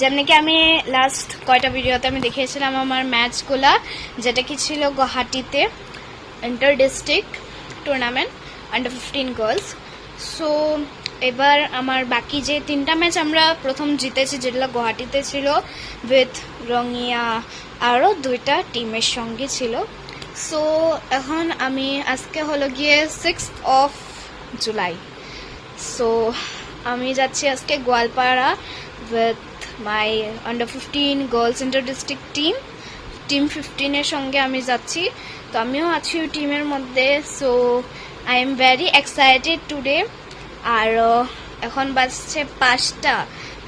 যেমন কি আমি লাস্ট কয়টা ভিডিওতে আমি দেখিয়েছিলাম আমার ম্যাচগুলা, যেটা কি ছিল গুয়াহাটিতে inter district tournament under 15 girls. So এবার আমার বাকি যে 3টা ম্যাচ আমরা প্রথম জিতেছি, যেগুলো গুয়াহাটিতে ছিল উইথ রঙিয়া, আরও 2টা টিমের সঙ্গে ছিল। সো এখন আমি আজকে হলো গিয়ে 6th of July। সো আমি যাচ্ছি আজকে Goalpara with my under 15 girls inter district team 15-এর সঙ্গে আমি যাচ্ছি। তো আমিও আছি ওই টিমের মধ্যে। So I am very excited today. আর এখন বাজছে 5টা,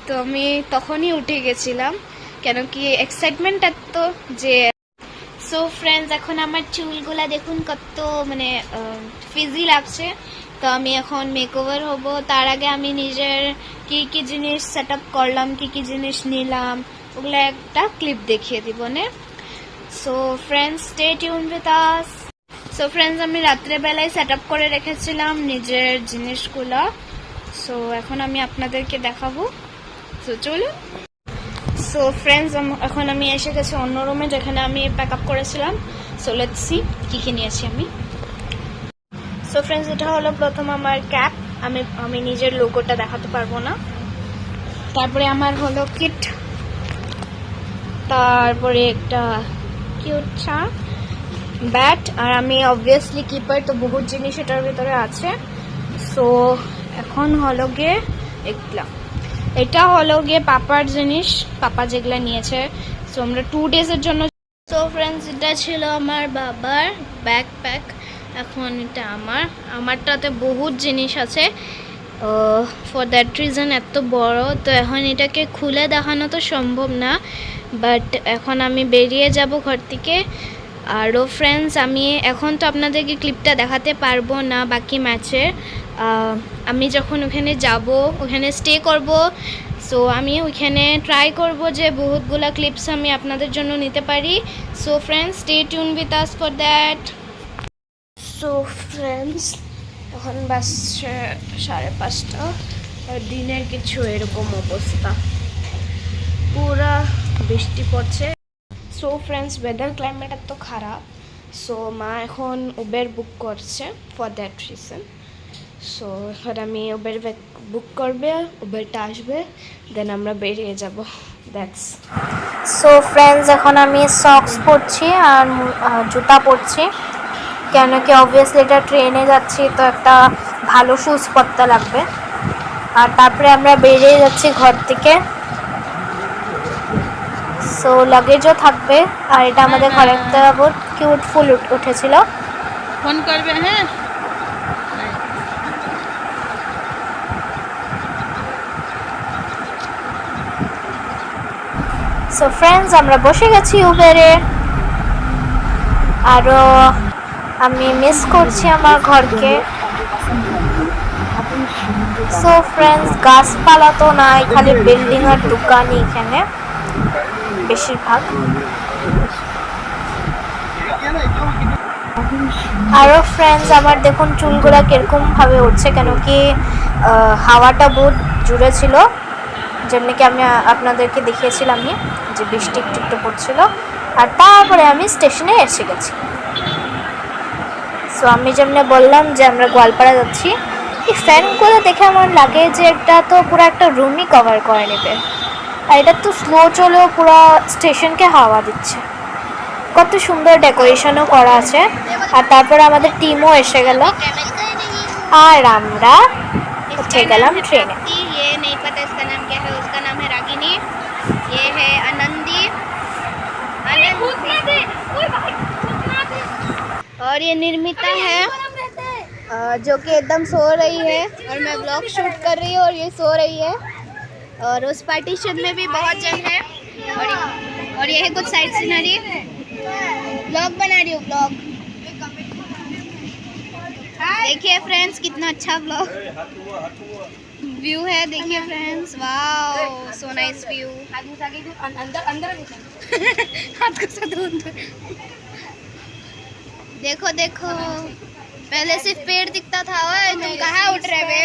তো আমি তখনই উঠে গেছিলাম, কেন কি এক্সাইটমেন্ট এত যে। সো ফ্রেন্ডস, এখন আমার চুলগুলা দেখুন কত মানে ফিজি লাগছে। তো আমি এখন মেকওভার হব, তার আগে আমি নিজের কি কি জিনিস সেট আপ করলাম, কি কি জিনিস নিলাম, ওগুলো একটা ক্লিপ দেখিয়ে দিব না। So friends, stay tune with us. So friends, আমি রাত্রেবেলায় সেট আপ করে রেখেছিলাম নিজের জিনিসগুলো। সো এখন আমি আপনাদেরকে দেখাবো। সো চলুন। সো ফ্রেন্ডস, এখন আমি এসে গেছি অন্য রুমে, যেখানে আমি প্যাক আপ করেছিলাম। সো লেটস সি কী কী নিয়েছি আমি। সো ফ্রেন্ডস, এটা হলো প্রথম আমার ক্যাপ। আমি নিজের লোগোটা দেখাতে পারবো না। তারপরে আমার হলো কিট, তারপরে একটা কিউট চা ব্যাট, আর আমি অবভিয়াসলি কিপার, তো বহুত জিনিস এটার ভিতরে আছে। সো এখন হলো গিয়ে এটা হলো গিয়ে পাপার জিনিস, পাপা যেগুলো নিয়েছে। সো আমরা 2 ডেজের জন্য। সো ফ্রেন্ডস, এটা ছিল আমার বাবার ব্যাকপ্যাক। এখন এটা আমারটাতে বহুত জিনিস আছে। ফর দ্যাট রিজন এত বড়, তো এখন এটাকে খুলে দেখানো তো সম্ভব না, বাট এখন আমি বেরিয়ে যাব ঘর থেকে। আরও ফ্রেন্ডস, আমি এখন তো আপনাদেরকে ক্লিপটা দেখাতে পারবো না বাকি ম্যাচের। আমি যখন ওখানে যাব, ওখানে স্টে করব, সো আমি ওইখানে ট্রাই করব যে বহুতগুলা ক্লিপস আমি আপনাদের জন্য নিতে পারি। So friends, stay tune with us for that. So friends, এখন বাজছে 5:30, আর দিনের কিছু এরকম অবস্থা, পুরা বৃষ্টি পড়ছে। সো ফ্রেন্ডস, ওয়েদার ক্লাইমেট এত খারাপ। সো মা এখন উবের বুক করছে ফর দ্যাট রিজন। সো এখন আমি উবের বুক করবে, উবেরটা আসবে, দেন আমরা বেরিয়ে যাব। দ্যাটস। সো ফ্রেন্ডস, এখন আমি সক্স পরছি আর জুতা পরছি, কেন কি অবভিয়াসলি এটা ট্রেনে যাচ্ছি, তো একটা ভালো শুজ পরতে লাগবে। আর তারপরে আমরা বেরিয়ে যাচ্ছি ঘর থেকে। সো লাগেজও থাকবে, আর এটা আমাদের ঘরে একটা বহুত কিউট ফুল উঠেছিল। ফোন করবে। হ্যাঁ, সো ফ্রেন্ডস, আমরা বসে গেছি উবেরে। আরও আমি মিস করছি আমার ঘরকে। সো ফ্রেন্ডস, গাছপালা তো নাই, খালি বিল্ডিং আর দোকানই এখানে বেশিরভাগ। আরও ফ্রেন্ডস, আমার দেখুন চুলগুলা কিরকম ভাবে উঠছে, কেন কি হাওয়াটা বহুত জুড়ে ছিল, যেমনি কি আমি আপনাদেরকে দেখিয়েছিলাম যে বৃষ্টি একটু একটু পড়ছিল। আর তারপরে আমি স্টেশনে এসে গেছি। সো আমি যেমনি বললাম যে আমরা গোয়ালপাড়া যাচ্ছি, এই ফ্যানগুলো দেখে আমার লাগে যে এটা তো পুরো একটা রুমই কভার করে নেবে, আর এটা তো স্লো চলেও পুরো স্টেশনকে হাওয়া দিচ্ছে। কত সুন্দর ডেকোরেশনও করা আছে। আর তারপরে আমাদের টিমও এসে গেল, আর আমরা উঠে গেলাম ট্রেনে। और ये निर्मिता है, जो कि एकदम सो रही है, और मैं ब्लॉग शूट कर रही हूँ और ये सो रही है। और उस पार्टीशन में भी बहुत जन है, और ये है कुछ साइड सीनरी। ब्लॉग बना रही हूँ, ब्लॉग देखिए फ्रेंड्स, कितना अच्छा ब्लॉग व्यू है। देखिए friends, wow, so nice view. अंदर अंदर हाथ को साथ अंदर देखो देखो, पहले सिर्फ पेड़ दिखता था, ओए तुम कहाँ उठ रहे बे।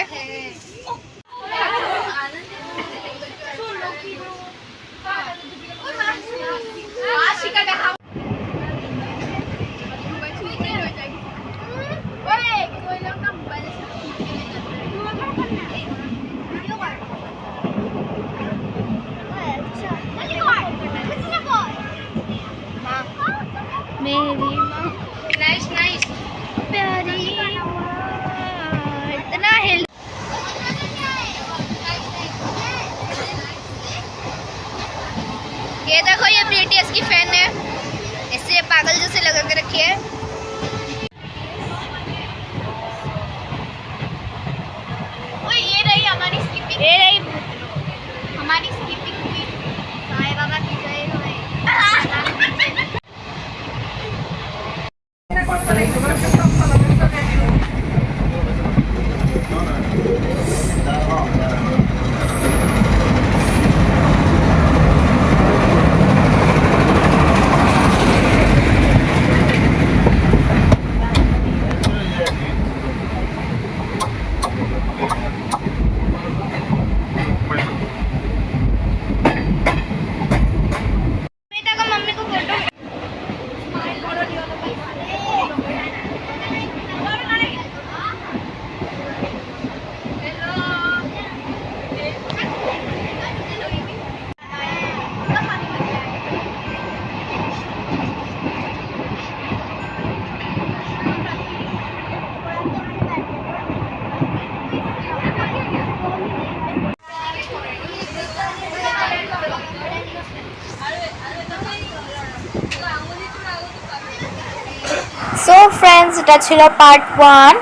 मेरी माँ नाइस नाइस प्यारी माँ इतना हिल ये देखो ये BTS की फैन है इससे पागल जैसे लगा के रखी है ओए ये रही हमारी स्लीपिंग ये रही हमारी स्लीपिंग क्वीन साईं बाबा की जय होए बेटा को मम्मी को फोटो সো ফ্রেন্ডস এটা ছিল পার্ট 1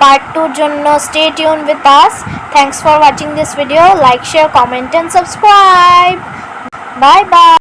পার্ট 2 এর জন্য stay tune with us thanks for watching this video like share comment and subscribe bye by